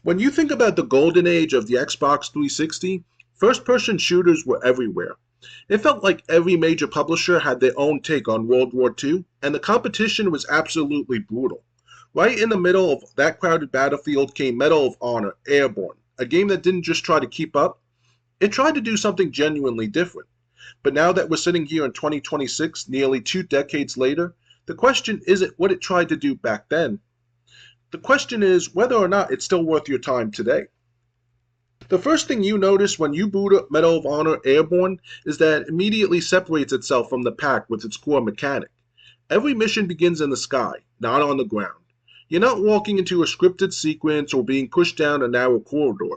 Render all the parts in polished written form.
When you think about the golden age of the Xbox 360, first-person shooters were everywhere. It felt like every major publisher had their own take on World War II, and the competition was absolutely brutal. Right in the middle of that crowded battlefield came Medal of Honor Airborne, a game that didn't just try to keep up, it tried to do something genuinely different. But now that we're sitting here in 2026, nearly 2 decades later, the question isn't what it tried to do back then. The question is whether or not it's still worth your time today. The first thing you notice when you boot up Medal of Honor Airborne is that it immediately separates itself from the pack with its core mechanic. Every mission begins in the sky, not on the ground. You're not walking into a scripted sequence or being pushed down a narrow corridor.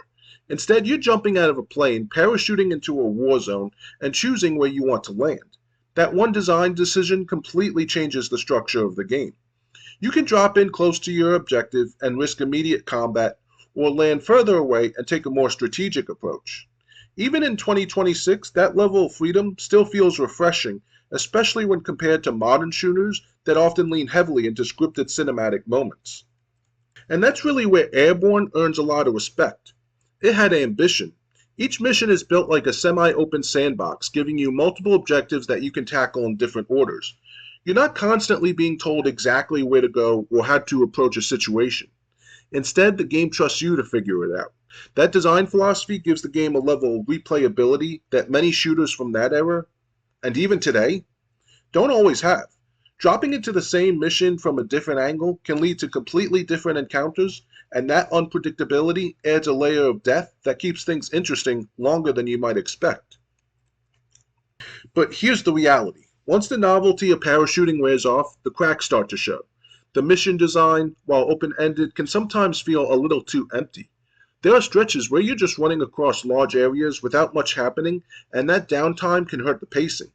Instead, you're jumping out of a plane, parachuting into a war zone, and choosing where you want to land. That one design decision completely changes the structure of the game. You can drop in close to your objective and risk immediate combat, or land further away and take a more strategic approach. Even in 2026, that level of freedom still feels refreshing, especially when compared to modern shooters that often lean heavily into scripted cinematic moments. And that's really where Airborne earns a lot of respect. It had ambition. Each mission is built like a semi-open sandbox, giving you multiple objectives that you can tackle in different orders. You're not constantly being told exactly where to go or how to approach a situation. Instead, the game trusts you to figure it out. That design philosophy gives the game a level of replayability that many shooters from that era, and even today, don't always have. Dropping into the same mission from a different angle can lead to completely different encounters, and that unpredictability adds a layer of depth that keeps things interesting longer than you might expect. But here's the reality. Once the novelty of parachuting wears off, the cracks start to show. The mission design, while open-ended, can sometimes feel a little too empty. There are stretches where you're just running across large areas without much happening, and that downtime can hurt the pacing.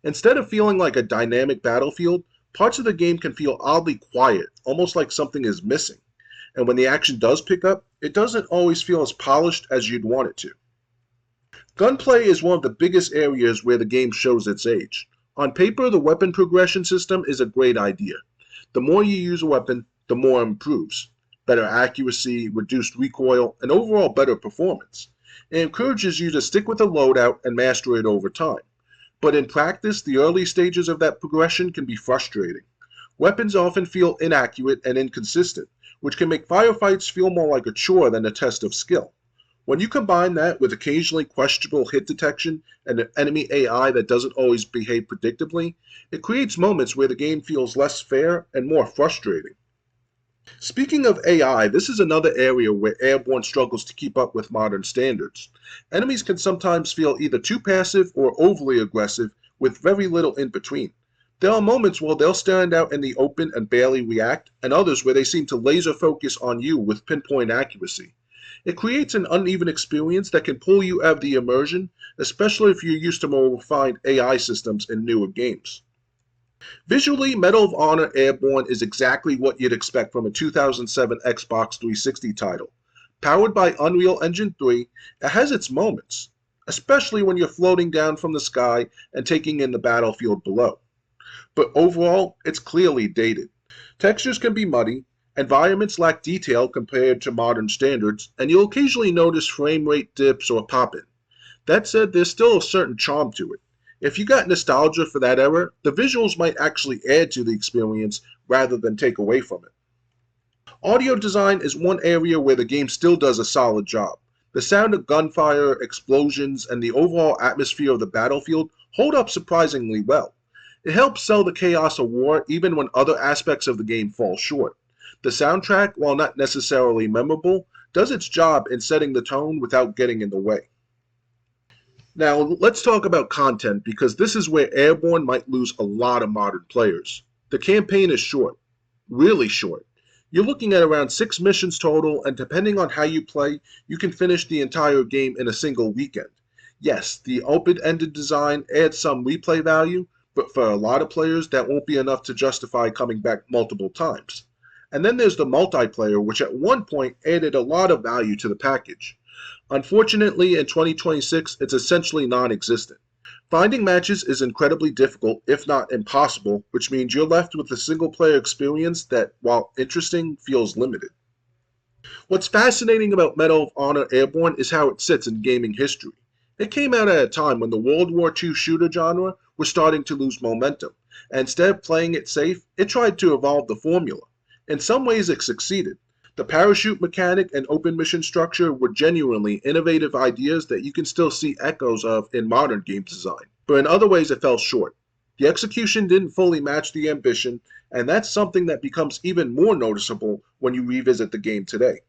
Instead of feeling like a dynamic battlefield, parts of the game can feel oddly quiet, almost like something is missing. And when the action does pick up, it doesn't always feel as polished as you'd want it to. Gunplay is one of the biggest areas where the game shows its age. On paper, the weapon progression system is a great idea. The more you use a weapon, the more it improves. Better accuracy, reduced recoil, and overall better performance. It encourages you to stick with a loadout and master it over time. But in practice, the early stages of that progression can be frustrating. Weapons often feel inaccurate and inconsistent, which can make firefights feel more like a chore than a test of skill. When you combine that with occasionally questionable hit detection and an enemy AI that doesn't always behave predictably, it creates moments where the game feels less fair and more frustrating. Speaking of AI, this is another area where Airborne struggles to keep up with modern standards. Enemies can sometimes feel either too passive or overly aggressive, with very little in between. There are moments where they'll stand out in the open and barely react, and others where they seem to laser focus on you with pinpoint accuracy. It creates an uneven experience that can pull you out of the immersion, especially if you're used to more refined AI systems in newer games. Visually, Medal of Honor Airborne is exactly what you'd expect from a 2007 Xbox 360 title. Powered by Unreal Engine 3, it has its moments, especially when you're floating down from the sky and taking in the battlefield below. But overall, it's clearly dated. Textures can be muddy, environments lack detail compared to modern standards, and you'll occasionally notice frame rate dips or pop-in. That said, there's still a certain charm to it. If you got nostalgia for that era, the visuals might actually add to the experience rather than take away from it. Audio design is one area where the game still does a solid job. The sound of gunfire, explosions, and the overall atmosphere of the battlefield hold up surprisingly well. It helps sell the chaos of war even when other aspects of the game fall short. The soundtrack, while not necessarily memorable, does its job in setting the tone without getting in the way. Now, let's talk about content, because this is where Airborne might lose a lot of modern players. The campaign is short, really short. You're looking at around 6 missions total, and depending on how you play, you can finish the entire game in a single weekend. Yes, the open-ended design adds some replay value, but for a lot of players, that won't be enough to justify coming back multiple times. And then there's the multiplayer, which at one point added a lot of value to the package. Unfortunately, in 2026, it's essentially non-existent. Finding matches is incredibly difficult, if not impossible, which means you're left with a single-player experience that, while interesting, feels limited. What's fascinating about Medal of Honor Airborne is how it sits in gaming history. It came out at a time when the World War II shooter genre was starting to lose momentum, and instead of playing it safe, it tried to evolve the formula. In some ways, it succeeded. The parachute mechanic and open mission structure were genuinely innovative ideas that you can still see echoes of in modern game design, but in other ways, it fell short. The execution didn't fully match the ambition, and that's something that becomes even more noticeable when you revisit the game today.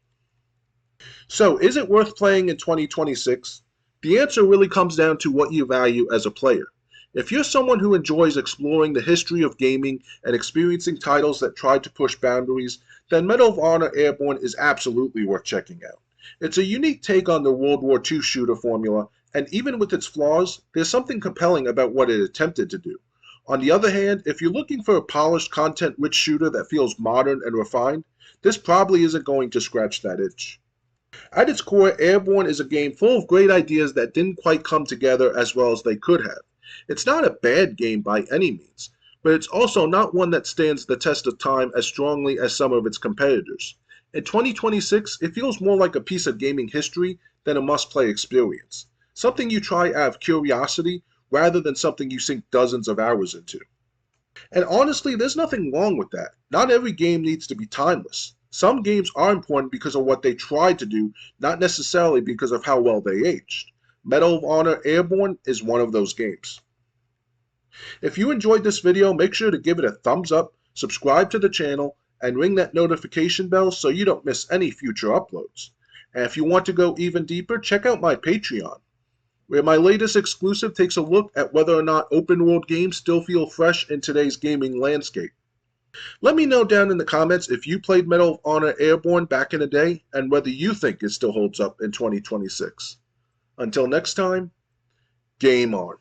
So, is it worth playing in 2026? The answer really comes down to what you value as a player. If you're someone who enjoys exploring the history of gaming and experiencing titles that try to push boundaries, then Medal of Honor Airborne is absolutely worth checking out. It's a unique take on the World War II shooter formula, and even with its flaws, there's something compelling about what it attempted to do. On the other hand, if you're looking for a polished, content rich shooter that feels modern and refined, this probably isn't going to scratch that itch. At its core, Airborne is a game full of great ideas that didn't quite come together as well as they could have. It's not a bad game by any means, but it's also not one that stands the test of time as strongly as some of its competitors. In 2026, it feels more like a piece of gaming history than a must play experience. Something you try out of curiosity rather than something you sink dozens of hours into. And honestly, there's nothing wrong with that. Not every game needs to be timeless. Some games are important because of what they tried to do, not necessarily because of how well they aged. Medal of Honor Airborne is one of those games. If you enjoyed this video, make sure to give it a thumbs up, subscribe to the channel, and ring that notification bell so you don't miss any future uploads. And if you want to go even deeper, check out my Patreon, where my latest exclusive takes a look at whether or not open world games still feel fresh in today's gaming landscape. Let me know down in the comments if you played Medal of Honor Airborne back in the day and whether you think it still holds up in 2026. Until next time, game on.